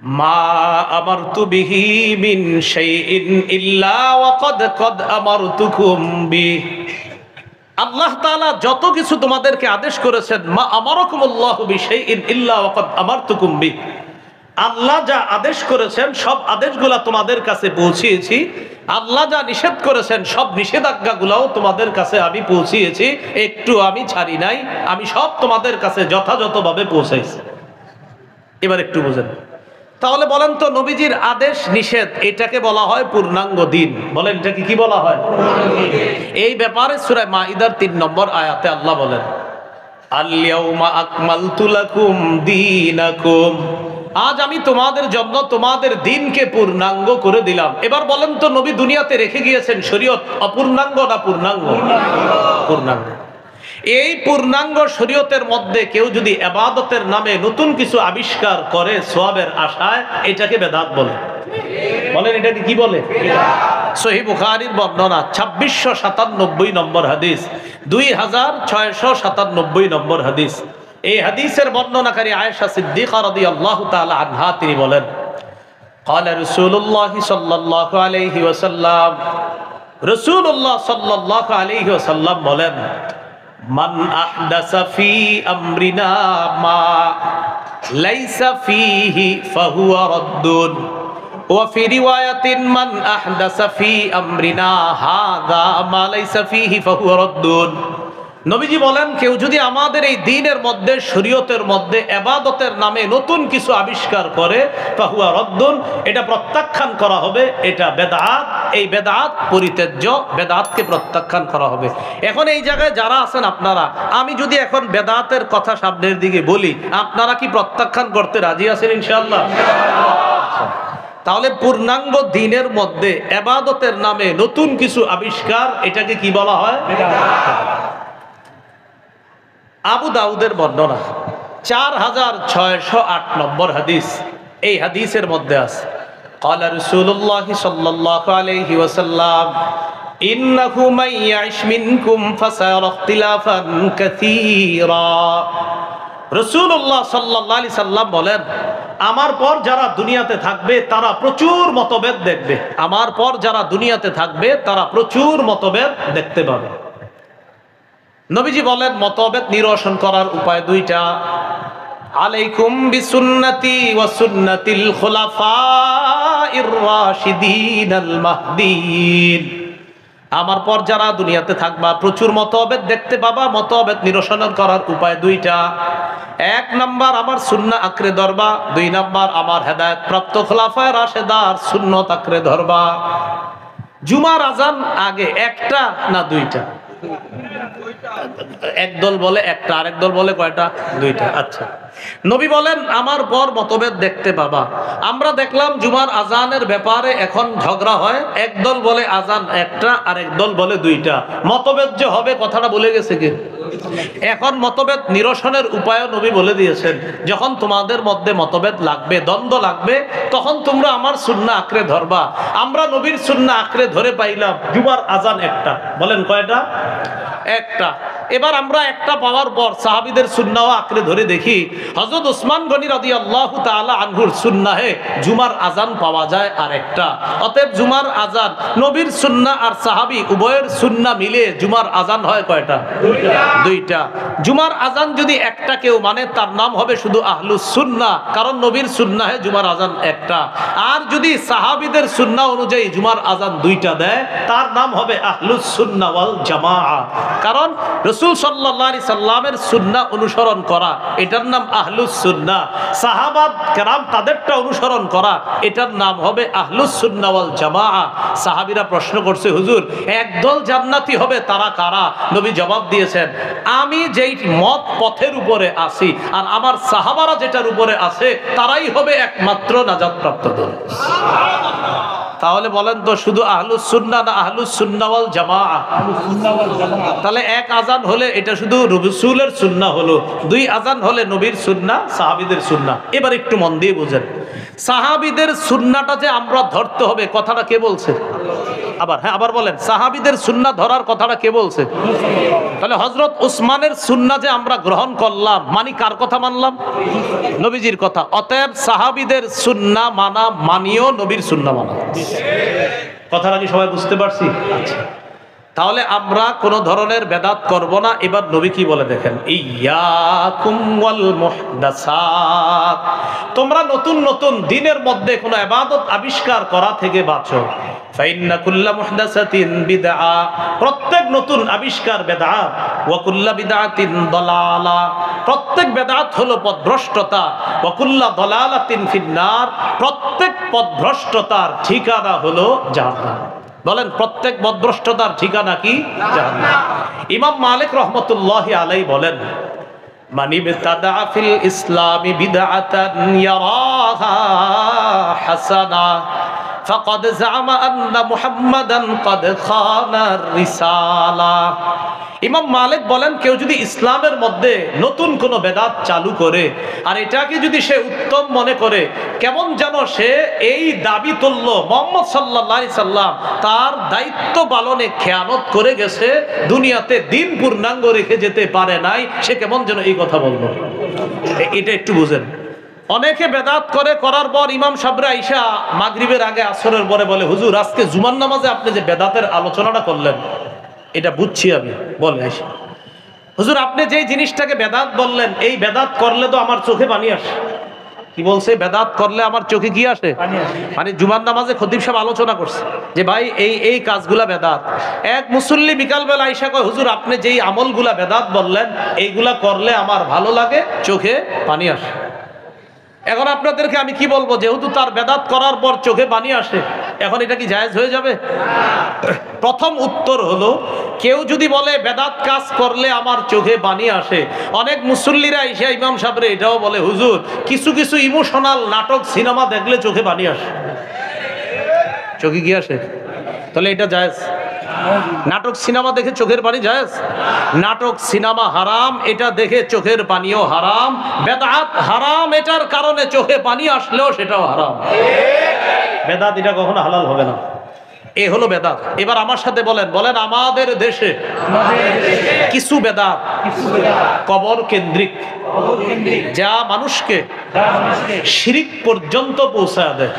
মা আমারতু বিহি মিন শাইইন ইল্লা ওয়া কদ আমারতুকুম বিহি। আল্লাহ তাআলা যত কিছু তোমাদেরকে আদেশ করেছেন, মা আমারাকুমুল্লাহু বিশাইইন ইল্লা ওয়া কদ আমারতুকুম বিহি, আল্লাহ যা আদেশ করেছেন সব আদেশগুলা তোমাদের কাছে পৌঁছিয়েছি। আল্লাহ যা নিষেধ করেছেন সব নিষেধাজ্ঞাগুলাও তোমাদের কাছে আমি পৌঁছিয়েছি, একটু আমি ছাড়ি নাই, আমি সব তোমাদের কাছে যথাযথভাবে পৌঁছাইছি। এবার একটু বুঝেন, তাহলে বলেন তো নবীজির আদেশ নিষেধ এটাকে বলা হয় পূর্ণাঙ্গ দিন। বলেন এটাকে কি বলা হয়? এই ব্যাপারে সূরা মাইদার 3 নম্বর আয়াতে আল্লাহ বলেন, আল ইয়াউমা আকমালতু লাকুম দীনাকুম, আজ আমি তোমাদের জন্য তোমাদের দিনকে পূর্ণাঙ্গ করে দিলাম। এবার বলেন তো নবী দুনিয়াতে রেখে গিয়েছেন শরীয়ত অপূর্ণাঙ্গ না পূর্ণাঙ্গ? পূর্ণাঙ্গ। এই পূর্ণাঙ্গ শরীয়তের মধ্যে কেউ যদি ইবাদতের নামে নতুন কিছু আবিষ্কার করে সওয়াবের আশায়, এটাকে বেদাত বলে। বলেন এটাকে কি বলে? সহিহ বুখারীর বর্ণনা 2697 নম্বর হাদিস, 2697 নম্বর হাদিস। এই হাদিসের বর্ণনাকারী আয়েশা সিদ্দিকা রাদিয়াল্লাহু তাআলা আনহা তিনি বলেন, ক্বালা রাসূলুল্লাহ সাল্লাল্লাহু আলাইহি ওয়াসাল্লাম, রাসূলুল্লাহ সাল্লাল্লাহু আলাইহি ওয়াসাল্লাম বলেন, মান আহদাসা ফি আমরিনা মা লাইসা ফিহি ফাহুয়া রাদ্দুন ওয়া ফি রিওয়ায়াতিন মান আহদাসা ফি আমরিনা হাযা মা লাইসা ফিহি ফাহুয়া রাদ্দুন। নবীজি বলেন, কেউ যদি আমাদের এই দ্বীনের মধ্যে শরীয়তের মধ্যে ইবাদতের নামে নতুন কিছু আবিষ্কার করে, ফাহুয়া রাদ্দুন, এটা প্রত্যাখ্যান করা হবে, এটা বেদাত, এই বেদাত পরিত্যাজ্য, বেদাতকে প্রত্যাখ্যান করা হবে। এখন এই জায়গায় যারা আছেন আপনারা, আমি যদি এখন বেদাতের কথা সামনের দিকে বলি, আপনারা কি প্রত্যাখ্যান করতে রাজি আছেন ইনশাআল্লাহ? তাহলে পূর্ণাঙ্গ দ্বীনের মধ্যে ইবাদতের নামে নতুন কিছু আবিষ্কার, এটাকে কি বলা হয়? আবু দাউদের বর্ণনা 4608 নম্বর হাদিস, এই হাদিসের মধ্যে আছে, ক্বালা রাসূলুল্লাহ সাল্লাল্লাহু আলাইহি ওয়াসাল্লাম, ইন্নাহু মান ইয়াইশ মিনকুম ফাসায়ারা ইখতিলাফান কাসীরা। রাসূলুল্লাহ সাল্লাল্লাহু আলাইহি সাল্লাম বলেন, আমার পর যারা দুনিয়াতে থাকবে তারা প্রচুর মতভেদ দেখবে। আমার পর যারা দুনিয়াতে থাকবে তারা প্রচুর মতভেদ দেখতে পাবে। নবীজি বলেন, মতভেদ নিরসন করার উপায় দুইটা, আলাইকুম বিসুন্নতি ওয়া সুন্নাতিল খুলাফাইর রাশিদিনাল মাহদিয়িন। আমার পর যারা দুনিয়াতে থাকবা প্রচুর মতভেদ দেখতে পাবা, মতভেদ নিরসন করার উপায় দুইটা, 1 নাম্বার আমার সুন্নাহ আঁকড়ে ধরবা, 2 নাম্বার আমার হেদায়েত প্রাপ্ত খুলাফায়ে রাশেদার সুন্নাত আঁকড়ে ধরবা। জুমার আজান আগে একটা না দুইটা? একদল বলে একটা, আরেক দল বলে কয়টা? দুইটা। আচ্ছা, নবী বলেন আমার পর মতভেদ দেখতে পাবা। আমরা দেখলাম জুমার আজানের ব্যাপারে এখন ঝগড়া হয়, একদল বলে আজান একটা, আরেক দল বলে দুইটা। মতভেদ যে হবে কথাটা বলে গেছে কি? এখন মতভেদ নিরসনের উপায়ও নবী বলে দিয়েছেন, যখন তোমাদের মধ্যে মতভেদ লাগবে, দ্বন্দ্ব লাগবে, তখন তোমরা আমার সুন্নাহ আঁকড়ে ধরবা। আমরা নবীর সুন্নাহ আঁকড়ে ধরে পাইলাম জুমার আজান একটা। বলেন কয়টা? একটা। এবার আমরা একটা পাওয়ার পর সাহাবীদের সুন্নাহ আঁকড়ে ধরে দেখি হযরত ওসমান গনি রাদিয়াল্লাহু তাআলা আনহুর সুন্নাহে জুমার আজান পাওয়া যায় আরেকটা। অতএব জুমার আজান নবীর সুন্নাহ আর সাহাবী উভয়ের সুন্নাহ মিলে জুমার আজান হয় কয়টা? দুইটা। জুমার আজান যদি একটা কেউ মানে তার নাম হবে শুধু আহলুস সুন্নাহ, কারণ নবীর সুন্নাহে জুমার আজান একটা। আর যদি সাহাবীদের সুন্নাহ অনুযায়ী জুমার আজান দুইটা দেয়, তার নাম হবে আহলুস সুন্নাহ ওয়াল জামাআহ, কারণ রাসূল সাল্লাল্লাহু আলাইহি সাল্লামের সুন্নাহ অনুসরণ করা, এটার নাম আহলুস সুন্নাহ। সাহাবা কেরাম তাদেরটা অনুসরণ করা, এটার নাম হবে আহলুস সুন্নাহ ওয়াল জামাআহ। সাহাবীরা প্রশ্ন করছে, হুজুর একদল জান্নাতি হবে, তারা কারা? নবী জবাব দিয়েছেন, আমি যেই মত পথের উপরে আছি আর আমার সাহাবারা যেটার উপরে আছে, তারাই হবে একমাত্র নাজাতপ্রাপ্ত দল। তাহলে বলেন তো শুধু আহলুস সুন্নাহ না আহলুস সুন্নাহ ওয়াল জামাআহ? তাহলে এক আজান হলে এটা শুধু রাসূলের সুন্নাহ হলো, 2 আজান হলে নবীর সুন্নাহ, সাহাবীদের সুন্নাহ। এবার একটু মন দিয়ে বুঝেন, সাহাবীদের সুন্নাহটা যে আমরা ধরতে হবে, কথাটা কে বলছে? আবার বলেন, সাহাবীদের সুন্নাহ ধরার কথাটা কে বলছে? তাহলে হযরত উসমানের সুন্নাহ যে আমরা গ্রহণ করলাম, মানে কার কথা মানলাম? নবীজির কথা। অতএব সাহাবীদের সুন্নাহ মানিও নবীর সুন্নাহ মানা। কথাটা কি সবাই বুঝতে পারছি? আচ্ছা, তাহলে আমরা কোন ধরনের বেদাত করব না। এবার নবী কি বলে দেখেন, ইয়াকুম ওয়াল মুহদাসাত, তোমরা নতুন নতুন দিনের মধ্যে কোন ইবাদত আবিষ্কার করা থেকে বাঁচো। ফাইন্না কুল্লা মুহদাসাতিন বিদআ, প্রত্যেক নতুন আবিষ্কার বেদাত। ওয়া কুল্লা বিদআতিন দালালা, প্রত্যেক বেদাত হলো পথভ্রষ্টতা। ওয়া কুল্লা দালালাতিন ফিন্নার, প্রত্যেক পথভ্রষ্টতার ঠিকানা হলো জাহান্নাম। বলেন, প্রত্যেক পথভ্রষ্টতার ঠিকানা কি? জাহান্নাম। ইমাম মালিক রাহমাতুল্লাহি আলাইহি বলেন, মান ইবতাদা ফিল ইসলামি বিদআতান ইয়ারাহা হাসানা ফাকাদ জামা আন্না মুহাম্মাদান ক্বাদ খানা রিসালা। ইমাম মালিক বলেন, কেউ যদি ইসলামের মধ্যে নতুন কোন বেদাত চালু করে আর এটাকে যদি সে উত্তম মনে করে, কেমন যেন সে এই দাবি তুলল মুহাম্মদ সাল্লাল্লাহু আলাইহি সাল্লাম তার দায়িত্ব পালনে খেয়ানত করে গেছে, দুনিয়াতে দিন পূর্ণাঙ্গ রেখে যেতে পারে নাই, সে কেমন যেন এই কথা বলল। এটা একটু বুঝেন। অনেকে বেদাত করার পর ইমাম সাহেবরা আইসা মাগরিবের আগে আসরের পরে বলে, হুজুর আজকে জুমার নামাজে আপনি যে বেদাতের আলোচনাটা করলেন এটা বুঝছি আমি। বলে আইসা, হুজুর আপনি যেই জিনিসটাকে বেদাত বললেন, এই বেদাত করলে তো আমার চোখে পানি আসে। কি বলছে? বেদাত করলে আমার চোখে কি আসে? মানে জুমার নামাজে খতিব সাহেব আলোচনা করছে যে ভাই এই কাজগুলা বেদাত। এক মুসল্লি বিকালবেলা আইসা কয়, হুজুর আপনি যেই আমলগুলা বেদাত বললেন এইগুলা করলে আমার ভালো লাগে, চোখে পানি আসে। এখন আপনাদেরকে আমি কি বলবো, যেহেতু তার বেদাত করার পর চোখে পানি আসে, এখন এটা কি জায়েজ হয়ে যাবে? প্রথম উত্তর হলো, কেউ যদি বলে বেদাত কাজ করলে আমার চোখে পানি আসে, অনেক মুসল্লিরা এসে ইমাম সাহেবরে এটাও বলে, হুজুর কিছু কিছু ইমোশনাল নাটক সিনেমা দেখলে চোখে পানি আসে। চোখে কি আসে? তাহলে এটা জায়েজ? নাটক সিনেমা দেখে চোখের পানি জায়েজ? নাটক সিনেমা হারাম, এটা দেখে চোখের পানিও হারাম। বেদাত হারাম, এটার কারণে চোখে পানি আসলেও সেটাও হারাম। বেদাত এটা কখনো হালাল হবে না। এ হলো বেদাত। এবার আমার সাথে বলেন আমাদের দেশে কিছু বেদাত কবর কেন্দ্রিক, যা মানুষকে শিরিক পর্যন্ত পৌঁছায় দেয়।